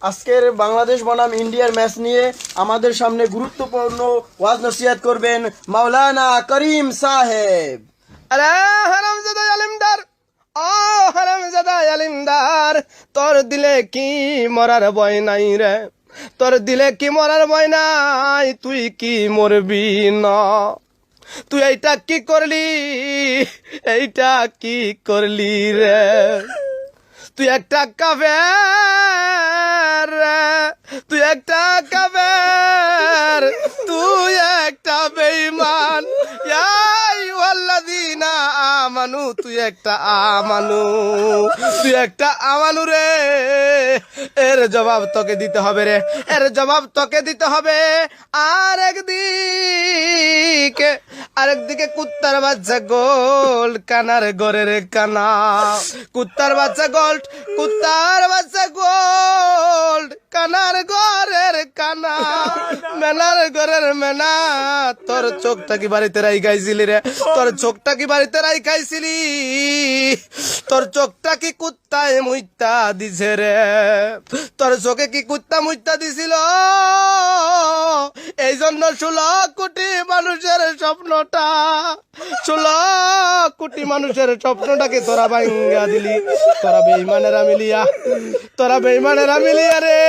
আজকের বাংলাদেশ বনাম ইন্ডিয়ার ম্যাচ নিয়ে আমাদের সামনে গুরুত্বপূর্ণ ওয়াজ নসিহত করবেন মাওলানা করিম সাহেব। আরে হারামজাদা আলিমদার, ও হারামজাদা আলিমদার, তোর দিলে কি মরার ভয় নাই রে? তোর দিলে কি মরার ভয় নাই? তুই কি মরবি না? তুই এইটা কি করলি? এইটা কি করলি রে? তুই একটা কাফের রে, তুই একটা কাফের, তুই একটা বেঈমান। ইয়া আইয়ুহাল্লাযীনা আমানু, তুই একটা আমানু, তুই একটা আমানু রে। এর জবাব তোকে দিতে হবে রে, এর জবাব তোকে দিতে হবে। আরেকদিকে কুত্তার বাচ্চা গোল্ড, কানার ঘরের কানা। কুত্তার বাচ্চা গোল্ড, কুত্তার বাচ্চা গোল্ড, কানার ঘরের কানা, মেনার ঘরের মেনা। তোর চোখটা কি বাড়িতে রাইখাইছিলি রে? তোর চোখটা কি বাড়িতে রাইখাইছিলি? তোর চোখটা কি কুত্তায় মুইতা দিছে রে? তোর চোখে কি কুত্তা মুইতা দিছিল? এই জন্য 16 কোটি মানুষের স্বপ্নটা, 16 কোটি মানুষের স্বপ্নটাকে তোরা ভাঙ্গা দিলি। তোরা বেঈমানেরা মিলিয়া, তোরা বেঈমানেরা মিলিয়া রে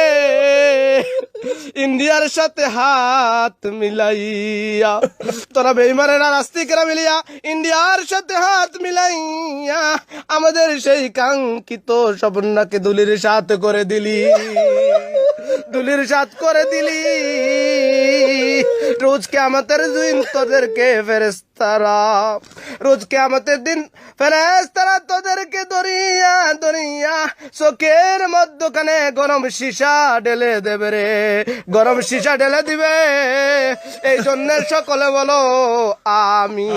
ইন্ডিয়ার সাথে হাত মিলাইয়া, তোরা বেঈমানেরা নাস্তিকরা মিলিয়া ইন্ডিয়ার সাথে হাত মিলাইয়া আমাদের সেই কাঙ্ক্ষিত স্বপ্নটাকে দুলির সাথ করে দিলি, দুলির সাথ করে দিলি। রোজ কিয়ামতের দিন তোদেরকে ফেরেশতারা, রোজ কিয়ামতের দিন ফেরেশতারা তোদেরকে দরিয়া দরিয়া চোখের মধ্যখানে গরম সীসা ঢেলে দেবে রে, গরম সীসা ঢেলে দিবে। এই জন্য সকলে বলো আমিন।